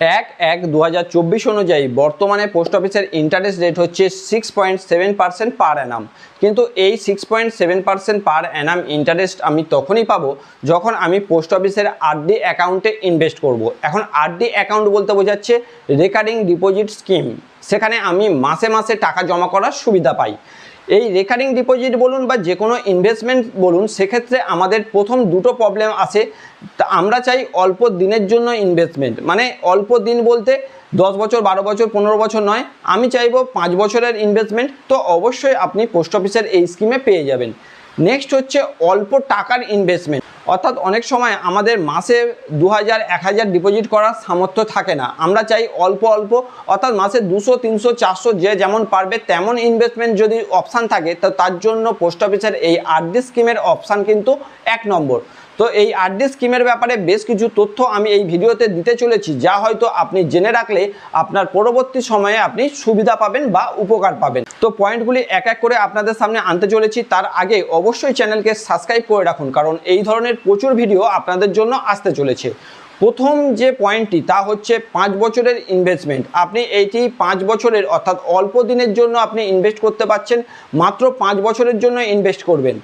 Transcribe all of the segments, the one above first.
1/1/2024 অনুযায়ী বর্তমানে পোস্ট অফিসের ইন্টারেস্ট রেট হচ্ছে 6.7% পার অ্যানাম। কিন্তু এই 6.7% পার অ্যানাম ইন্টারেস্ট আমি তখনই পাবো যখন আমি পোস্ট অফিসের আরডি অ্যাকাউন্টে ইনভেস্ট করব। এখন আরডি অ্যাকাউন্ট বলতে বোঝাচ্ছে রেকারিং ডিপোজিট স্কিম। সেখানে আমি মাসে মাসে টাকা জমা করার সুবিধা পাই। এই রেকারিং ডিপোজিট বলুন বা যে কোনো ইনভেস্টমেন্ট বলুন, সেক্ষেত্রে আমাদের প্রথম দুটো প্রবলেম আছে। আমরা চাই অল্প দিনের জন্য ইনভেস্টমেন্ট, মানে অল্প দিন বলতে 10 বছর 12 বছর 15 বছর নয়, আমি চাইবো 5 বছরের ইনভেস্টমেন্ট। তো অবশ্যই আপনি পোস্ট অফিসের এই স্কিমে পেয়ে যাবেন। নেক্সট হচ্ছে অল্প টাকার ইনভেস্টমেন্ট, অর্থাৎ অনেক সময় আমাদের মাসে 2000 1000 ডিপোজিট করার সামর্থ্য থাকে না। আমরা চাই অল্প অল্প, অর্থাৎ মাসে 200 300 400 যে যেমন পারবে তেমন ইনভেস্টমেন্ট যদি অপশান থাকে, তো তার জন্য পোস্ট অফিসের এই আরডি স্কিমের অপশান কিন্তু 1 নম্বর। তো এই আরডি স্কিমের ব্যাপারে বেশ কিছু তথ্য আমি এই ভিডিওতে দিতে চলেছি, যা হয়তো আপনি জেনে রাখলে আপনার পরবর্তী সময়ে আপনি সুবিধা পাবেন বা উপকার পাবেন। তো পয়েন্টগুলি এক এক করে আপনাদের সামনে আনতে চলেছি। তার আগে অবশ্যই চ্যানেলকে সাবস্ক্রাইব করে রাখুন, কারণ এই ধরনের প্রচুর ভিডিও আপনাদের জন্য আসতে চলেছে। প্রথম যে পয়েন্টটি তা হচ্ছে 5 বছরের ইনভেস্টমেন্ট। আপনি এইটি 5 বছরের অর্থাৎ অল্প দিনের জন্য আপনি ইনভেস্ট করতে পারছেন, মাত্র 5 বছরের জন্য ইনভেস্ট করবেন।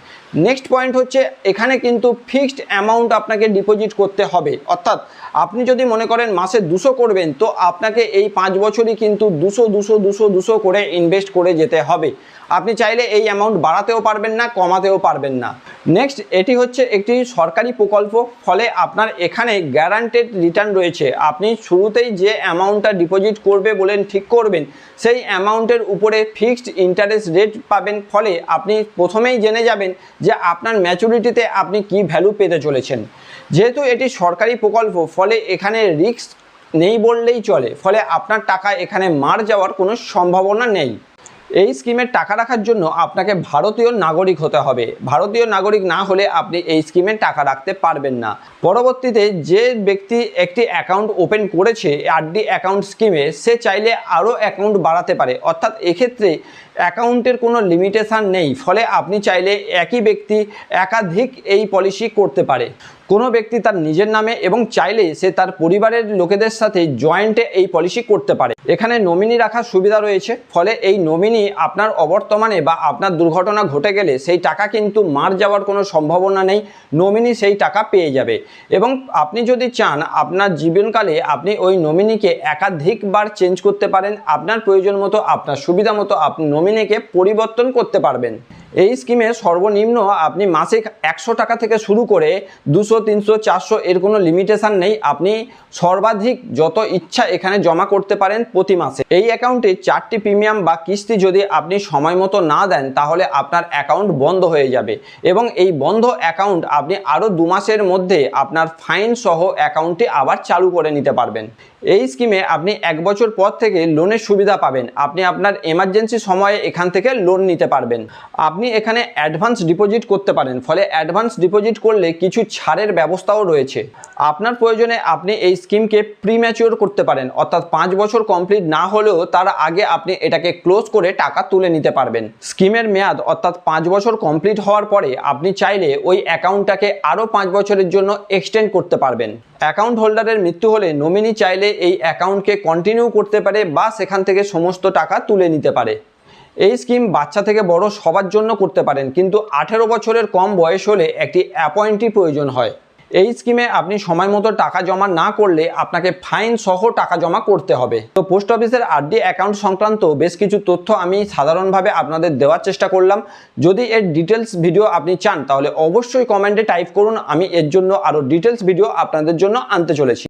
নেক্সট পয়েন্ট হচ্ছে এখানে কিন্তু ফিক্সড অ্যামাউন্ট আপনাকে ডিপোজিট করতে হবে, অর্থাৎ আপনি যদি মনে করেন মাসে 200 করবেন, তো আপনাকে এই 5 বছরই কিন্তু 200 200 200 200 করে ইনভেস্ট করে যেতে হবে। আপনি চাইলে এই অ্যামাউন্ট বাড়াতেও পারবেন না, কমাতেও পারবেন না। নেক্সট, এটি হচ্ছে একটি সরকারি প্রকল্প, ফলে আপনার এখানে গ্যারান্টেড রিটার্ন রয়েছে। আপনি শুরুতেই যে অ্যামাউন্টটা ডিপোজিট করবে বলেন ঠিক করবেন, সেই অ্যামাউন্টের উপরে ফিক্সড ইন্টারেস্ট রেট পাবেন। ফলে আপনি প্রথমেই জেনে যাবেন যে আপনার ম্যাচুরিটিতে আপনি কি ভ্যালু পেতে চলেছেন। যেহেতু এটি সরকারি প্রকল্প, ফলে এখানে রিস্ক নেই বললেই চলে। ফলে আপনার টাকা এখানে মার যাওয়ার কোনো সম্ভাবনা নেই। এই স্কিমের টাকা রাখার জন্য আপনাকে ভারতীয় নাগরিক হতে হবে। ভারতীয় নাগরিক না হলে আপনি এই স্কিমে টাকা রাখতে পারবেন না। পরবর্তীতে যে ব্যক্তি একটি অ্যাকাউন্ট ওপেন করেছে আরডি অ্যাকাউন্ট স্কিমে, সে চাইলে আরও অ্যাকাউন্ট বাড়াতে পারে, অর্থাৎ এক্ষেত্রে অ্যাকাউন্টের কোনো লিমিটেশান নেই। ফলে আপনি চাইলে একই ব্যক্তি একাধিক এই পলিসি করতে পারে। কোনো ব্যক্তি তার নিজের নামে এবং চাইলে সে তার পরিবারের লোকেদের সাথে জয়েন্টে এই পলিসি করতে পারে। এখানে নমিনি রাখার সুবিধা রয়েছে, ফলে এই নমিনি আপনার অবর্তমানে বা আপনার দুর্ঘটনা ঘটে গেলে সেই টাকা কিন্তু মার যাওয়ার কোনো সম্ভাবনা নেই। নমিনি সেই টাকা পেয়ে যাবে। এবং আপনি যদি চান আপনার জীবনকালে আপনি ওই নমিনিকে একাধিকবার চেঞ্জ করতে পারেন। আপনার প্রয়োজন মতো, আপনার সুবিধা মতো আপনি নমিনিকে পরিবর্তন করতে পারবেন। এই স্কিমে সর্বনিম্ন আপনি মাসিক 100 টাকা থেকে শুরু করে 200 300 400 এর কোনো লিমিটেশান নেই। আপনি সর্বাধিক যত ইচ্ছা এখানে জমা করতে পারেন প্রতি মাসে। এই অ্যাকাউন্টে 4টি প্রিমিয়াম বা কিস্তি যদি আপনি সময় মতো না দেন, তাহলে আপনার অ্যাকাউন্ট বন্ধ হয়ে যাবে। এবং এই বন্ধ অ্যাকাউন্ট আপনি আরও 2 মাসের মধ্যে আপনার ফাইন সহ অ্যাকাউন্টটি আবার চালু করে নিতে পারবেন। এই স্কিমে আপনি 1 বছর পর থেকে লোনের সুবিধা পাবেন। আপনি আপনার এমার্জেন্সি সময়ে এখান থেকে লোন নিতে পারবেন। আপনি এখানে অ্যাডভান্স ডিপোজিট করতে পারেন, ফলে অ্যাডভান্স ডিপোজিট করলে কিছু ছাড়ের ব্যবস্থাও রয়েছে। আপনার প্রয়োজনে আপনি এই স্কিমকে প্রিম্যাচিওর করতে পারেন, অর্থাৎ 5 বছর কমপ্লিট না হলেও তার আগে আপনি এটাকে ক্লোজ করে টাকা তুলে নিতে পারবেন। স্কিমের মেয়াদ অর্থাৎ 5 বছর কমপ্লিট হওয়ার পরে আপনি চাইলে ওই অ্যাকাউন্টটাকে আরও 5 বছরের জন্য এক্সটেন্ড করতে পারবেন। অ্যাকাউন্ট হোল্ডারের মৃত্যু হলে নমিনি চাইলে এই অ্যাকাউন্টকে কন্টিনিউ করতে পারে বা সেখান থেকে সমস্ত টাকা তুলে নিতে পারে। এই স্কিম বাচ্চা থেকে বড় সবার জন্য করতে পারেন, কিন্তু 18 বছরের কম বয়স হলে একটি অ্যাপয়েন্টি প্রয়োজন হয়। এই স্কিমে আপনি সময় মতো টাকা জমা না করলে আপনাকে ফাইন সহ টাকা জমা করতে হবে। তো পোস্ট অফিসের আরডি অ্যাকাউন্ট সংক্রান্ত বেশ কিছু তথ্য আমি সাধারণভাবে আপনাদের দেওয়ার চেষ্টা করলাম। যদি এর ডিটেলস ভিডিও আপনি চান, তাহলে অবশ্যই কমেন্টে টাইপ করুন। আমি এর জন্য আরও ডিটেলস ভিডিও আপনাদের জন্য আনতে চলেছি।